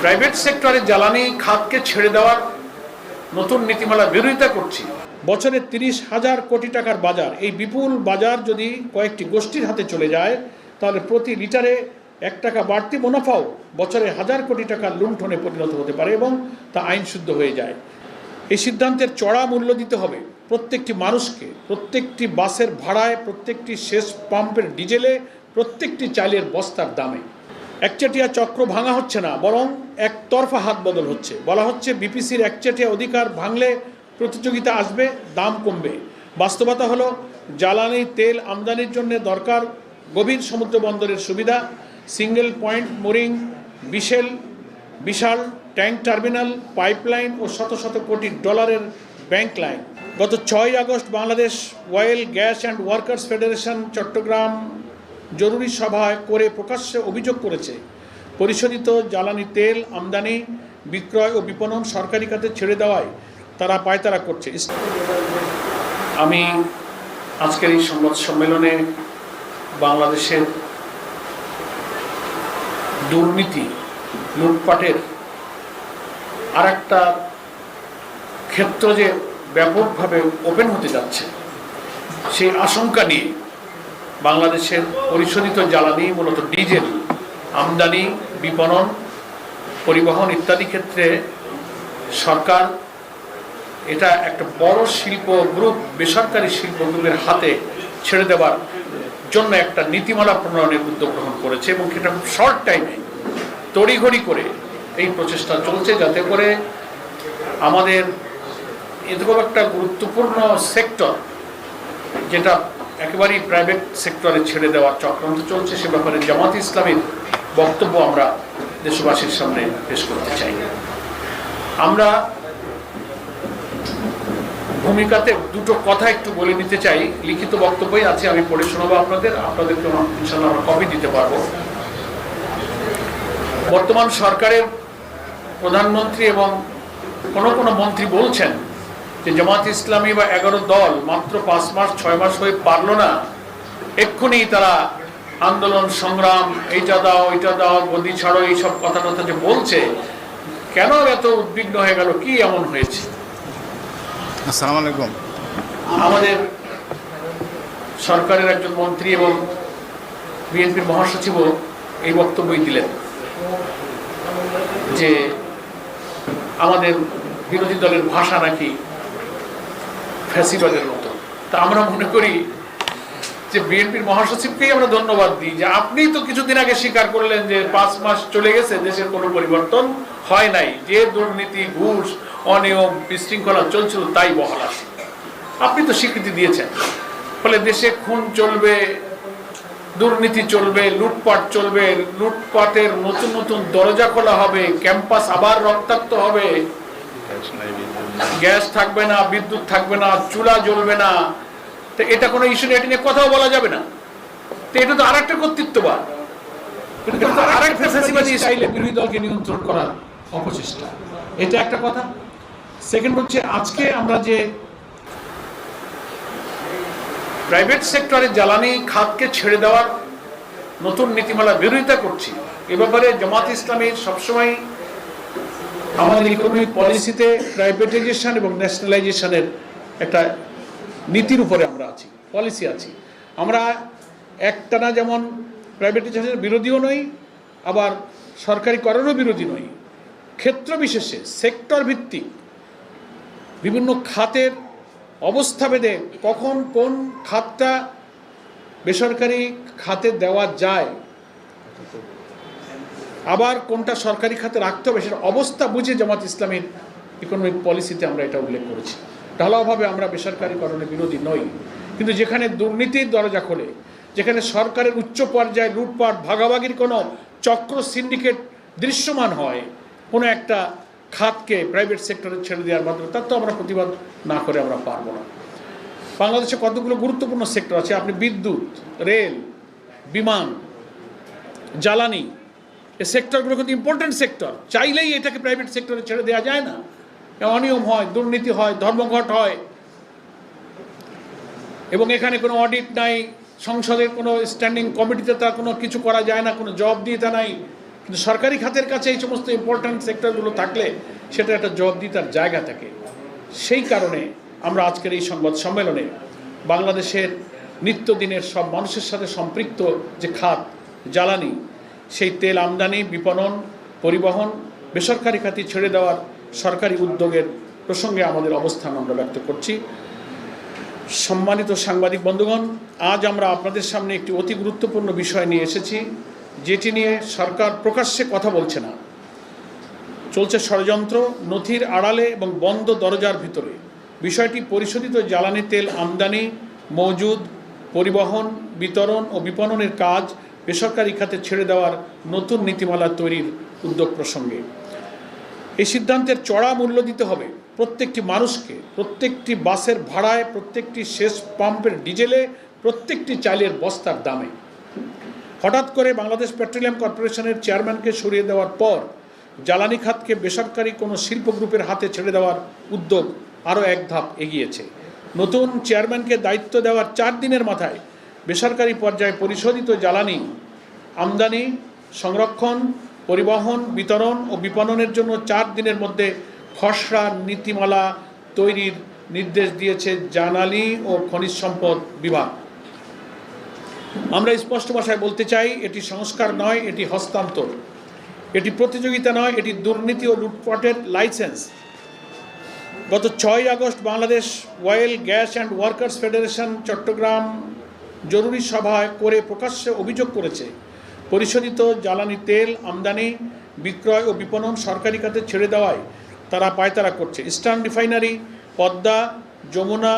Private সেক্টরে জ্বালানি খাতকে ছেড়ে দেওয়ার নতুন নীতিমালা বিরোধিতা করছি। বছরে 30,000 কোটি টাকার বাজার, এই বিপুল বাজার যদি কয়েকটি গোষ্ঠীর হাতে চলে যায় তাহলে প্রতি লিটারে 1 টাকা বাড়তি মুনাফাও বছরে 1000 কোটি টাকার লুণ্ঠনে পরিণত হতে পারে এবং তা আইনশুদ্ধ হয়ে যায়। এই সিদ্ধান্তের চড়া মূল্য দিতে হবে প্রত্যেকটি মানুষকে, প্রত্যেকটি বাসের ভাড়ায়, প্রত্যেকটি শেষ পাম্পের ডিজেলে, প্রত্যেকটি চালের বস্তার দামে। একচেটিয়া চক্র ভাঙা হচ্ছে না, বরং একতরফা হাত বদল হচ্ছে। বলা হচ্ছে বিপিসির একচেটিয়া অধিকার ভাঙলে প্রতিযোগিতা আসবে, দাম কমবে। বাস্তবতা হলো জ্বালানি তেল আমদানির জন্য দরকার গভীর সমুদ্র বন্দরের সুবিধা, সিঙ্গেল পয়েন্ট মোরিং, বিশাল ট্যাঙ্ক টার্মিনাল, পাইপলাইন ও শত শত কোটি ডলারের ব্যাংক লাইন। গত 6 August Bangladesh oil, gas and workers federation Chattogram জরুরি সভায় করে প্রকাশ্যে অভিযোগ করেছে পরিশোধিত জ্বালানি তেল আমদানি, বিক্রয় ও বিপণন সরকারি খাতে ছেড়ে দেওয়ায় তারা পায়তারা করছে। আমি আজকের এই সংবাদ সম্মেলনে বাংলাদেশের দুর্নীতি, লুটপাটের আর একটা ক্ষেত্র যে ব্যাপকভাবে ওপেন হতে যাচ্ছে সেই আশঙ্কা নিয়ে বাংলাদেশের পরিশোধিত জ্বালানি, মূলত ডিজেল আমদানি, বিপণন, পরিবহন ইত্যাদি ক্ষেত্রে সরকার এটা একটা বড় শিল্প গ্রুপ, বেসরকারি শিল্প গ্রুপের হাতে ছেড়ে দেওয়ার জন্য একটা নীতিমালা প্রণয়নের উদ্যোগ গ্রহণ করেছে এবং সেটা খুব শর্ট টাইমে তড়িঘড়ি করে এই প্রচেষ্টা চলছে, যাতে করে আমাদের এরকম একটা গুরুত্বপূর্ণ সেক্টর যেটা একেবারেই প্রাইভেট সেক্টরে ছেড়ে দেওয়ার চক্রান্ত চলছে, সে ব্যাপারে জামাত ইসলামীর বক্তব্য আমরা দেশবাসীর সামনে পেশ করতে চাই। আমরা ভূমিকাতে দুটো কথা একটু বলে নিতে চাই, লিখিত বক্তব্যই আছে, আমি পড়ে শোনাবো আপনাদেরকে ইনশাআল্লাহ আমরা কপি দিতে পারবো। বর্তমান সরকারের প্রধানমন্ত্রী এবং কোনো মন্ত্রী বলছেন যে জামাত ইসলামী বা 11 দল মাত্র 5 মাস 6 মাস হয়ে পারলো না, এক্ষুনি তারা আন্দোলন সংগ্রাম, এইটা দাও ওইটা দাও, গদি ছাড়ো, এইসব কথা যে বলছে, কেন এত উদ্বিগ্ন হয়ে গেল, কি এমন হয়েছে? আসসালামু আলাইকুম। আমাদের সরকারের একজন মন্ত্রী এবং বিএনপির মহাসচিবও এই বক্তব্যই দিলেন যে আমাদের বিরোধী দলের ভাষা নাকি ফ্যাসিবাদের মতো। তা আমরা মনে করি যে বিএনপির মহাসচিবকেই আমরা ধন্যবাদ দিই যে আপনি তো কিছুদিন আগে স্বীকার করলেন যে 5 মাস চলে গেছে, দেশের কোনো পরিবর্তন হয় নাই, যে দুর্নীতি, ঘুষ, অনিয়ম, বিশৃঙ্খলা চলছিল তাই বহাল আছে, আপনি তো স্বীকৃতি দিয়েছেন। ফলে দেশে খুন চলবে, দুর্নীতি চলবে, লুটপাট চলবে, লুটপাটের নতুন নতুন দরজা খোলা হবে, ক্যাম্পাস আবার রক্তাক্ত হবে, গ্যাস থাকবে না, বিদ্যুৎ থাকবে না, চুলা জ্বলবে না। তো এটা কোনো ইস্যু নেই, এটা নিয়ে কথাও বলা যাবে না। তো এটা তো আরেকটা কর্তৃত্ববাদ, আরেকটা ফ্যাসিবাদী স্টাইলে বিরোধী দলকে নিয়ন্ত্রণ করার অপচেষ্টা, এটা একটা কথা। সেকেন্ড হচ্ছে, আজকে আমরা যে প্রাইভেট সেক্টরে জ্বালানি খাতকে ছেড়ে দেওয়ার নতুন নীতিমালা বিরোধিতা করছি, এ ব্যাপারে জামাত ইসলামীর সবসময় আমাদের ইকোনমিক পলিসিতে প্রাইভেটাইজেশন এবং ন্যাশনালাইজেশনের একটা নীতির উপরে আমরা আছি, পলিসি আছি। আমরা একটানা যেমন প্রাইভেটাইজেশনের বিরোধীও নই, আবার সরকারি করেরও বিরোধী নই। ক্ষেত্র বিশেষে সেক্টর ভিত্তিক বিভিন্ন খাতের অবস্থা ভেদে কখন কোন খাতটা বেসরকারি খাতে দেওয়া যায়, আবার কোনটা সরকারি খাতে রাখতে হবে, সেটা অবস্থা বুঝে জামাত ইসলামীর ইকোনমিক পলিসিতে আমরা এটা উল্লেখ করেছি। ঢালাওভাবে আমরা বেসরকারিকরণের বিরোধী নই, কিন্তু যেখানে দুর্নীতির দরজা খোলে, যেখানে সরকারের উচ্চ পর্যায়ে লুটপাট, ভাগাভাগির কোনো চক্র, সিন্ডিকেট দৃশ্যমান হয় কোনো একটা খাতকে প্রাইভেট সেক্টরে ছেড়ে দেওয়ার মাধ্যমে, তার তো আমরা প্রতিবাদ না করে আমরা পারবো না। বাংলাদেশে কতগুলো গুরুত্বপূর্ণ সেক্টর আছে, আপনি বিদ্যুৎ, রেল, বিমান, জ্বালানি, এই সেক্টরগুলো কিন্তু ইম্পর্টেন্ট সেক্টর, চাইলেই এটাকে প্রাইভেট সেক্টরে ছেড়ে দেওয়া যায় না। অনিয়ম হয়, দুর্নীতি হয়, ধর্মঘট হয়, এবং এখানে কোনো অডিট নাই, সংসদের কোনো স্ট্যান্ডিং কমিটিতে তার কোনো কিছু করা যায় না, কোনো জবাবদিহিতা নাই, কিন্তু সরকারি খাতের কাছে এই সমস্ত ইম্পর্ট্যান্ট সেক্টরগুলো থাকলে সেটা একটা জবাবদিহিতার জায়গা থাকে। সেই কারণে আমরা আজকের এই সংবাদ সম্মেলনে বাংলাদেশের নিত্যদিনের সব মানুষের সাথে সম্পৃক্ত যে খাত জ্বালানি, সেই তেল আমদানি, বিপণন, পরিবহন, বেসরকারি খাতে ছেড়ে দেওয়ার সরকারি উদ্যোগের প্রসঙ্গে আমাদের অবস্থান আমরা ব্যক্ত করছি। সম্মানিত সাংবাদিক বন্ধুগণ, আজ আমরা আপনাদের সামনে একটি অতি গুরুত্বপূর্ণ বিষয় নিয়ে এসেছি, যেটি নিয়ে সরকার প্রকাশ্যে কথা বলছে না। চলছে ষড়যন্ত্র, নথির আড়ালে এবং বন্ধ দরজার ভিতরে। বিষয়টি পরিশোধিত জ্বালানি তেল আমদানি, মজুদ, পরিবহন, বিতরণ ও বিপণনের কাজ বেসরকারি খাতে ছেড়ে দেওয়ার নতুন নীতিমালা তৈরির উদ্যোগ প্রসঙ্গে। এই সিদ্ধান্তের চড়া মূল্য দিতে হবে প্রত্যেকটি মানুষকে, প্রত্যেকটি বাসের ভাড়ায়, প্রত্যেকটি শেষ পাম্পের ডিজেলে, প্রত্যেকটি চালের বস্তার দামে। হঠাৎ করে বাংলাদেশ পেট্রোলিয়াম কর্পোরেশনের চেয়ারম্যানকে সরিয়ে দেওয়ার পর জ্বালানি খাতকে বেসরকারি কোনো শিল্প গ্রুপের হাতে ছেড়ে দেওয়ার উদ্যোগ আরও এক ধাপ এগিয়েছে। নতুন চেয়ারম্যানকে দায়িত্ব দেওয়ার 4 দিনের মাথায় বেসরকারি পর্যায়ে পরিশোধিত জ্বালানি আমদানি, সংরক্ষণ, পরিবহন, বিতরণ ও বিপণনের জন্য 4 দিনের মধ্যে খসড়া নীতিমালা তৈরির নির্দেশ দিয়েছে জ্বালানি ও খনিজ সম্পদ বিভাগ। আমরা স্পষ্ট ভাষায় বলতে চাই, এটি সংস্কার নয়, এটি হস্তান্তর। এটি প্রতিযোগিতা নয়, এটি দুর্নীতি ও লুটপাটের লাইসেন্স। গত 6 August Bangladesh oil, gas and workers federation Chattogram জরুরি সভায় করে প্রকাশ্যে অভিযোগ করেছে, পরিশোধিত জ্বালানি তেল আমদানি, বিক্রয় ও বিপণন সরকারি খাতে ছেড়ে দেওয়ায় তারা পায়তারা করছে। ইস্টার্ন রিফাইনারি, পদ্মা, যমুনা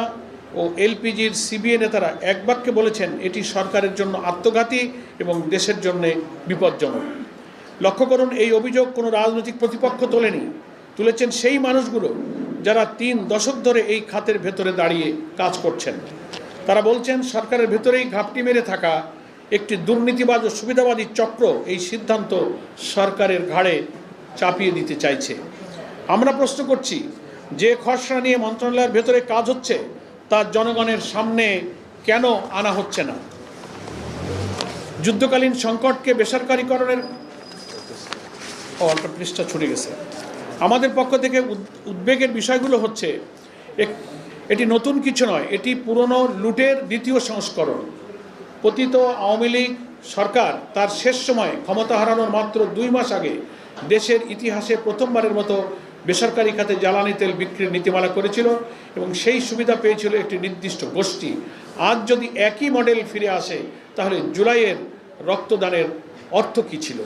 ও এলপিজির সিবিএ নেতারা এক বাক্যে বলেছেন, এটি সরকারের জন্য আত্মঘাতী এবং দেশের জন্য বিপজ্জনক। লক্ষ্য করুন, এই অভিযোগ কোনো রাজনৈতিক প্রতিপক্ষ তোলেনি, তুলেছেন সেই মানুষগুলো যারা 3 দশক ধরে এই খাতের ভেতরে দাঁড়িয়ে কাজ করছেন। তারা বলছেন, সরকারের ভেতরেই ঘাপটি মেরে থাকা একটি দুর্নীতিবাজ ও সুবিধাবাদী চক্র এই সিদ্ধান্ত সরকারের ঘাড়ে চাপিয়ে দিতে চাইছে। আমরা প্রশ্ন করছি, যে খসড়া নিয়ে মন্ত্রণালয়ের ভেতরে কাজ হচ্ছে তা জনগণের সামনে কেন আনা হচ্ছে না? যুদ্ধকালীন সংকটকে বেসরকারীকরণের পৃষ্ঠা ছুটে গেছে। আমাদের পক্ষ থেকে উদ্বেগের বিষয়গুলো হচ্ছে, এটি নতুন কিছু নয়, এটি পুরনো লুটের দ্বিতীয় সংস্করণ। পতিত আওয়ামী লীগ সরকার তার শেষ সময়ে ক্ষমতা হারানোর মাত্র 2 মাস আগে দেশের ইতিহাসে প্রথমবারের মতো বেসরকারি খাতে জ্বালানি তেল বিক্রির নীতিমালা করেছিল এবং সেই সুবিধা পেয়েছিল একটি নির্দিষ্ট গোষ্ঠী। আজ যদি একই মডেল ফিরে আসে, তাহলে জুলাইয়ের রক্তদানের অর্থ কী ছিল?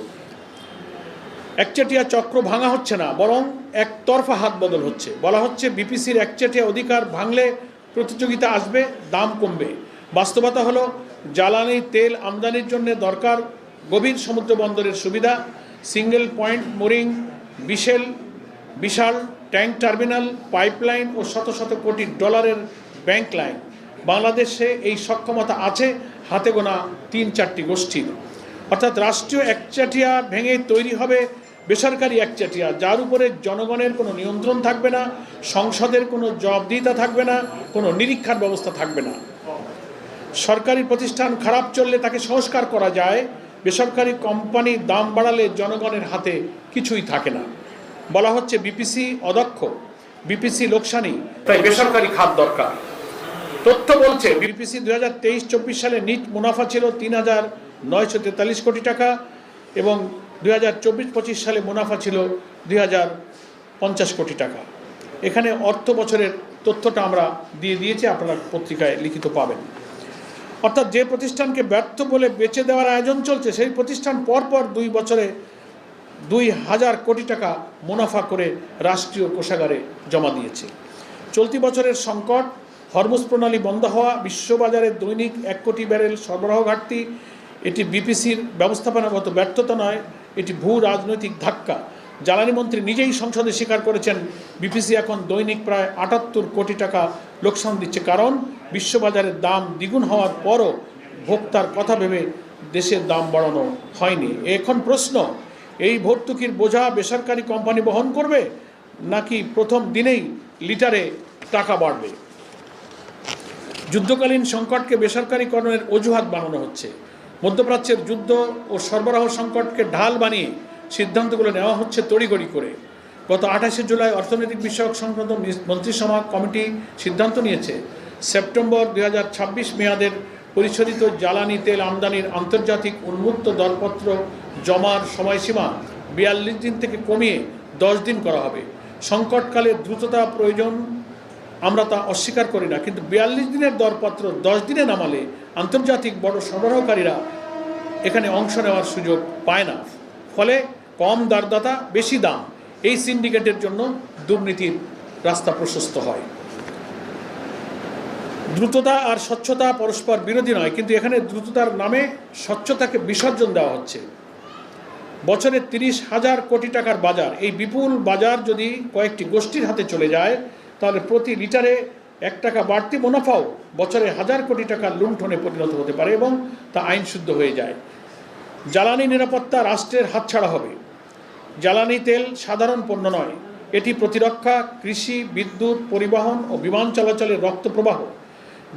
একচেটিয়া চক্র ভাঙা হচ্ছে না, বরং একতরফা হাত বদল হচ্ছে। বলা হচ্ছে, বিপিসির একচেটিয়া অধিকার ভাঙলে প্রতিযোগিতা আসবে, দাম কমবে। বাস্তবতা হলো, জ্বালানি তেল আমদানির জন্য দরকার গভীর সমুদ্র বন্দরের সুবিধা, সিঙ্গেল পয়েন্ট মোরিং, বিশাল ট্যাঙ্ক টার্মিনাল, পাইপলাইন ও শত শত কোটি ডলারের ব্যাংক লাইন। বাংলাদেশে এই সক্ষমতা আছে হাতে গোনা 3-4টি গোষ্ঠীর। অর্থাৎ রাষ্ট্রীয় একচেটিয়া ভেঙে তৈরি হবে বেসরকারি একচেটিয়া, যার উপরে জনগণের কোনো নিয়ন্ত্রণ থাকবে না, সংসদের কোনো জবাবদিহিতা থাকবে না, কোনো নিরীক্ষার ব্যবস্থা থাকবে না। সরকারি প্রতিষ্ঠান খারাপ চললে তাকে সংস্কার করা যায়, বেসরকারি কোম্পানি দাম বাড়ালে জনগণের হাতে কিছুই থাকে না। বলা হচ্ছে, বিপিসি অদক্ষ, বিপিসি লোকসানি, তাই বেসরকারি খাত দরকার। তথ্য বলছে, বিপিসি 2023-24 সালে নিট মুনাফা ছিল 3,943 কোটি টাকা এবং 2024-25 সালে মুনাফা ছিল 2,050 কোটি টাকা। এখানে অর্থ বছরের তথ্যটা আমরা দিয়ে দিয়েছি, আপনারা পত্রিকায় লিখিত পাবেন। অর্থাৎ যে প্রতিষ্ঠানকে ব্যর্থ বলে বেচে দেওয়ার আয়োজন চলছে, সেই প্রতিষ্ঠান পরপর 2 বছরে 2,000 কোটি টাকা মুনাফা করে রাষ্ট্রীয় কোষাগারে জমা দিয়েছে। চলতি বছরের সংকট, হরমুজ প্রণালী বন্ধ হওয়া, বিশ্ববাজারে দৈনিক 1 কোটি ব্যারেল সরবরাহ ঘাটতি, এটি বিপিসির ব্যবস্থাপনাগত ব্যর্থতা নয়, এটি ভূ রাজনৈতিক ধাক্কা। জ্বালানি মন্ত্রী নিজেই সংসদে স্বীকার করেছেন, বিপিসি এখন দৈনিক প্রায় 78 কোটি টাকা লোকসান দিচ্ছে, কারণ বিশ্ববাজারের দাম দ্বিগুণ হওয়ার পরও ভোক্তার কথা ভেবে দেশের দাম বাড়ানো হয়নি। এখন প্রশ্ন, এই ভর্তুকির বোঝা বেসরকারি কোম্পানি বহন করবে, নাকি প্রথম দিনেই লিটারে টাকা বাড়বে? যুদ্ধকালীন সংকটকে বেসরকারীকরণের অজুহাত বানানো হচ্ছে। মধ্যপ্রাচ্যের যুদ্ধ ও সরবরাহ সংকটকে ঢাল বানিয়ে সিদ্ধান্তগুলো নেওয়া হচ্ছে তড়িঘড়ি করে। গত 28শে জুলাই অর্থনৈতিক বিষয়ক সংক্রান্ত মন্ত্রিসভা কমিটি সিদ্ধান্ত নিয়েছে সেপ্টেম্বর 2026 মেয়াদের পরিশোধিত জ্বালানি তেল আমদানির আন্তর্জাতিক উন্মুক্ত দরপত্র জমার সময়সীমা 42 দিন থেকে কমিয়ে 10 দিন করা হবে। সংকটকালে দ্রুততা প্রয়োজন, আমরা তা অস্বীকার করি না, কিন্তু 42 দিনের দরপত্র 10 দিনে নামালে আন্তর্জাতিক বড় সরবরাহকারীরা এখানে অংশ নেওয়ার সুযোগ পায় না। ফলে কম দরদাতা বেশি দাম, এই সিন্ডিকেটের জন্য দুর্নীতির রাস্তা প্রশস্ত হয়। দ্রুততা আর স্বচ্ছতা পরস্পর বিরোধী নয়, কিন্তু এখানে দ্রুততার নামে স্বচ্ছতাকে বিসর্জন দেওয়া হচ্ছে। বছরে 30,000 কোটি টাকার বাজার, এই বিপুল বাজার যদি কয়েকটি গোষ্ঠীর হাতে চলে যায় তাহলে প্রতি লিটারে 1 টাকা বাড়তি মুনাফাও বছরে 1000 কোটি টাকার লুণ্ঠনে পরিণত হতে পারে এবং তা আইনশুদ্ধ হয়ে যায়। জ্বালানি নিরাপত্তা রাষ্ট্রের হাতছাড়া হবে। জ্বালানি তেল সাধারণ পণ্য নয়, এটি প্রতিরক্ষা, কৃষি, বিদ্যুৎ, পরিবহন ও বিমান চলাচলের রক্তপ্রবাহ।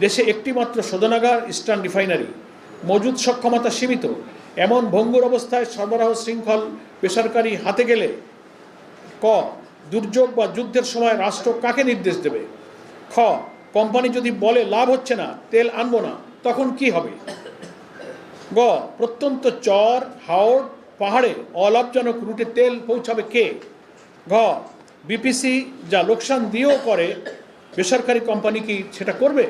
দেশে একটি মাত্র শোধনাগার, ইস্টার্ন রিফাইনারি, মজুদ সক্ষমতা সীমিত। এমন ভঙ্গুর অবস্থায় সরবরাহ শৃঙ্খল বেসরকারি হাতে গেলে ক দুর্যোগ বা যুদ্ধের সময় রাষ্ট্র কাকে নির্দেশ দেবে? খ কোম্পানি যদি বলে লাভ হচ্ছে না, তেল আনবো না, তখন কি হবে? গ প্রত্যন্ত চর, হাওড়, পাহাড়ে অলাভজনক রুটে তেল পৌঁছাবে কে? ঘ বিপিসি যা লোকসান দিয়েও করে, বেসরকারি কোম্পানি কি সেটা করবে?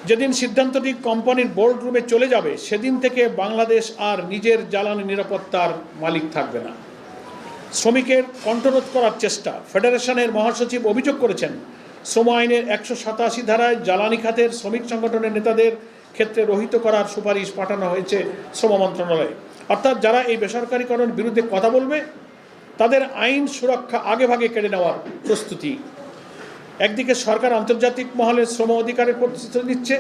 যেদিন সিদ্ধান্তটি কোম্পানির বোর্ড রুমে চলে যাবে সেদিন থেকে বাংলাদেশ আর নিজের জ্বালানি নিরাপত্তার মালিক থাকবে না। শ্রমিকের কণ্ঠরোধ করার চেষ্টা, ফেডারেশনের মহাসচিব অভিযোগ করেছেন শ্রম আইনের 187 ধারায় জ্বালানি খাতের শ্রমিক সংগঠনের নেতাদের ক্ষেত্রে রহিত করার সুপারিশ পাঠানো হয়েছে শ্রম মন্ত্রণালয়ে। অর্থাৎ যারা এই বেসরকারীকরণের বিরুদ্ধে কথা বলবে তাদের আইন সুরক্ষা আগেভাগে কেড়ে নেওয়ার প্রস্তুতি। একদিকে সরকার আন্তর্জাতিক মহলে শ্রম অধিকারের প্রতিশ্রুতি দিচ্ছে,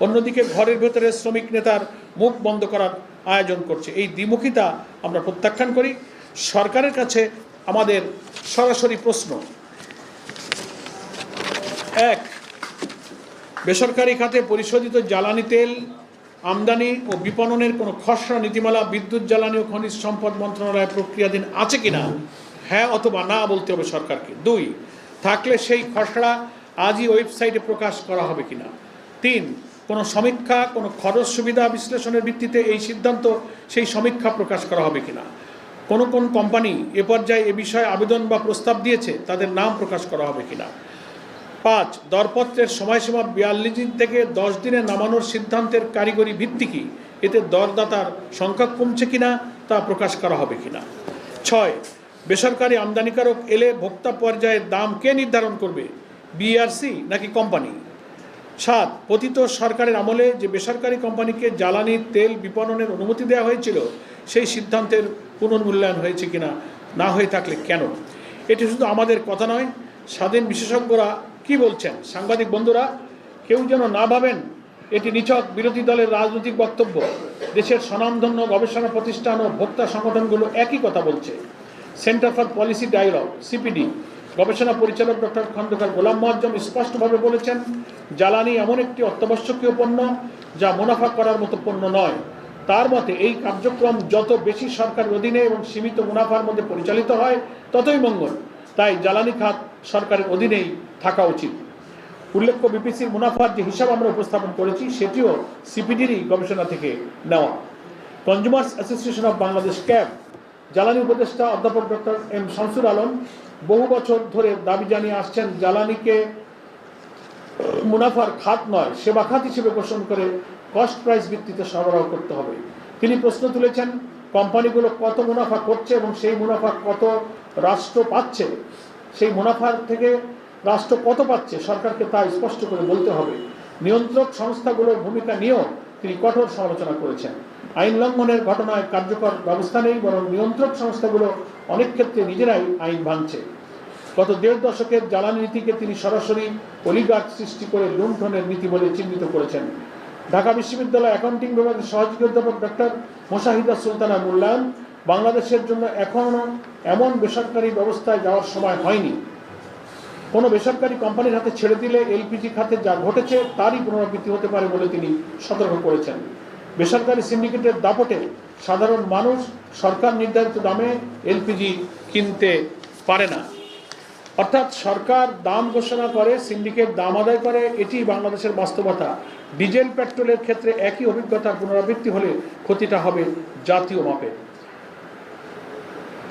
অন্যদিকে ঘরের ভেতরে শ্রমিক নেতার মুখ বন্ধ করার আয়োজন করছে। এই দ্বিমুখিতা আমরা প্রত্যাখ্যান করি। সরকারের কাছে আমাদের সরাসরি প্রশ্ন, 1 বেসরকারি খাতে পরিশোধিত জ্বালানি তেল আমদানি ও বিপণনের কোনো খসড়া নীতিমালা বিদ্যুৎ, জ্বালানি ও খনিজ সম্পদ মন্ত্রণালয়ে প্রক্রিয়াধীন আছে কিনা, হ্যাঁ অথবা না বলতে হবে সরকারকে। 2 থাকলে সেই খসড়া আজই ওয়েবসাইটে প্রকাশ করা হবে কিনা। 3 কোনো সমীক্ষা, কোনো খরচ সুবিধা বিশ্লেষণের ভিত্তিতে এই সিদ্ধান্ত, সেই সমীক্ষা প্রকাশ করা হবে কিনা। কোন কোম্পানি এ পর্যায়ে এ বিষয়ে আবেদন বা প্রস্তাব দিয়েছে, তাদের নাম প্রকাশ করা হবে কিনা। 5 দরপত্রের সময়সীমা 42 দিন থেকে 10 দিনে নামানোর সিদ্ধান্তের কারিগরি ভিত্তি কি, এতে দরদাতার সংখ্যা কমছে কিনা তা প্রকাশ করা হবে কিনা। 6 বেসরকারি আমদানিকারক এলে ভোক্তা পর্যায়ে দাম কে নির্ধারণ করবে, বিআরসি নাকি কোম্পানি। 7 পতিত সরকারের আমলে যে বেসরকারি কোম্পানিকে জ্বালানি তেল বিপণনের অনুমতি দেওয়া হয়েছিল সেই সিদ্ধান্তের পুনর্মূল্যায়ন হয়েছে কিনা, না হয়ে থাকলে কেন। এটি শুধু আমাদের কথা নয়, স্বাধীন বিশেষজ্ঞরা কি বলছেন। সাংবাদিক বন্ধুরা, কেউ যেন না ভাবেন এটি নিছক বিরোধী দলের রাজনৈতিক বক্তব্য। দেশের স্বনামধন্য গবেষণা প্রতিষ্ঠান ও ভোক্তা সংগঠনগুলো একই কথা বলছে। Centre for policy dialogue CPD গবেষণা পরিচালক ডক্টর খন্দকার গোলাম মোয়াজ্জম স্পষ্টভাবে বলেছেন, জ্বালানি এমন একটি অত্যাবশ্যকীয় পণ্য যা মুনাফা করার মতো পণ্য নয়। তার মতে এই কার্যক্রম যত বেশি সরকারের অধীনে এবং সীমিত মুনাফার মধ্যে পরিচালিত হয় ততই মঙ্গল। তাই জ্বালানি খাত সরকারের অধীনেই থাকা উচিত। উল্লেখ্য, বিপিসির মুনাফার যে হিসাব আমরা উপস্থাপন করেছি সেটিও সিপিডিরই গবেষণা থেকে নেওয়া। Consumers association of Bangladesh cab জ্বালানি উপদেষ্টা অধ্যাপক ডক্টর এম শামসুর আলম বহু বছর ধরে দাবি জানিয়ে আসছেন জ্বালানিকে মুনাফার খাত নয়, সেবা খাত হিসেবে ঘোষণা করে কস্ট প্রাইস ভিত্তিতে সরবরাহ করতে হবে। তিনি প্রশ্ন তুলেছেন, কোম্পানিগুলো কত মুনাফা করছে এবং সেই মুনাফা কত রাষ্ট্র পাচ্ছে, সেই মুনাফার থেকে রাষ্ট্র কত পাচ্ছে সরকারকে তা স্পষ্ট করে বলতে হবে। নিয়ন্ত্রক সংস্থাগুলোর ভূমিকা নিয়েও তিনি কঠোর সমালোচনা করেছেন। আইন লঙ্ঘনের ঘটনায় কার্যকর ব্যবস্থা নেই, বরং নিয়ন্ত্রক সংস্থাগুলো অনেক ক্ষেত্রে নিজেরাই আইন ভাঙছে। গত 1.5 দশকের জ্বালানি নীতিকে তিনি সরাসরি অলিগার্ক সৃষ্টি করে লুণ্ঠনের নীতি বলে চিহ্নিত করেছেন। ঢাকা বিশ্ববিদ্যালয় অ্যাকাউন্টিং বিভাগের সহযোগী অধ্যাপক ডক্টর মোশাহিদা সুলতানা মূল্যায়ন, বাংলাদেশের জন্য এখনও এমন বেসরকারি ব্যবস্থায় যাওয়ার সময় হয়নি। কোনো বেসরকারি কোম্পানির হাতে ছেড়ে দিলে এলপিজি খাতে যা ঘটেছে তারই পুনরাবৃত্তি হতে পারে বলে তিনি সতর্ক করেছেন। বেসরকারি সিন্ডিকেটের দাপটে সাধারণ মানুষ সরকার নির্ধারিত দামে এলপিজি কিনতে পারে না। অর্থাৎ সরকার দাম ঘোষণা করে, সিন্ডিকেট দাম আদায় করে, এটি বাংলাদেশের বাস্তবতা। ডিজেল পেট্রোলের ক্ষেত্রে একই অভিজ্ঞতার পুনরাবৃত্তি হলে ক্ষতিটা হবে জাতীয় মাপে।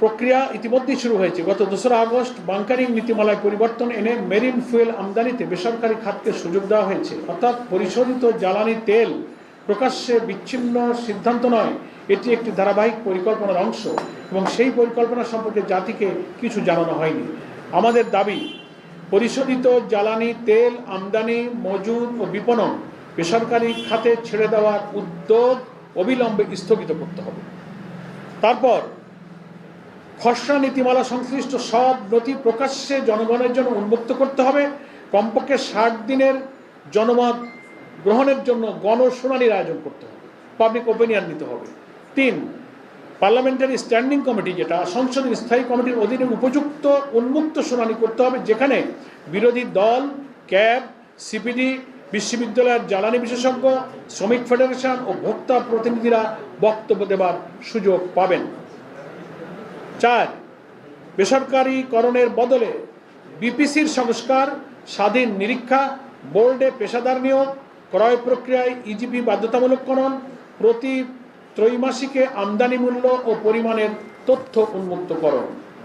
প্রক্রিয়া ইতিমধ্যেই শুরু হয়েছে। গত 2রা আগস্ট বাংকারিং নীতিমালায় পরিবর্তন এনে মেরিন ফুয়েল আমদানিতে বেসরকারি খাতকে সুযোগ দেওয়া হয়েছে। অর্থাৎ পরিশোধিত জ্বালানি তেল প্রকাশ্যে বিচ্ছিন্ন সিদ্ধান্ত নয়, এটি একটি ধারাবাহিক পরিকল্পনার অংশ এবং সেই পরিকল্পনা সম্পর্কে জাতিকে কিছু জানানো হয়নি। আমাদের দাবি, পরিশোধিত জ্বালানি তেল আমদানি, মজুদ ও বিপণন বেসরকারি খাতে ছেড়ে দেওয়ার উদ্যোগ অবিলম্বে স্থগিত করতে হবে। তারপর খসড়া নীতিমালা সংশ্লিষ্ট সব নথি প্রকাশ্যে জনগণের জন্য উন্মুক্ত করতে হবে। কমপক্ষে 60 দিনের জনমত গ্রহণের জন্য গণশুনানির আয়োজন করতে হবে, পাবলিক ওপিনিয়ন নিতে হবে। 3, পার্লামেন্টারি স্ট্যান্ডিং কমিটি, যেটা সংসদের স্থায়ী কমিটির অধীনে উপযুক্ত উন্মুক্ত শুনানি করতে হবে, যেখানে বিরোধী দল, ক্যাব, সিপিডি, বিশ্ববিদ্যালয়ের জ্বালানি বিশেষজ্ঞ, শ্রমিক ফেডারেশন ও ভোক্তা প্রতিনিধিরা বক্তব্য দেবার সুযোগ পাবেন। 4, বেসরকারীকরণের বদলে বিপিসির সংস্কার, স্বাধীন নিরীক্ষা, বোর্ডে পেশাদার নিয়োগ, ক্রয় প্রক্রিয়ায় ইজিপি বাধ্যতামূলককরণ, প্রতি ত্রৈমাসিকে আমদানি মূল্য ও পরিমাণের তথ্য উন্মুক্তকরণ।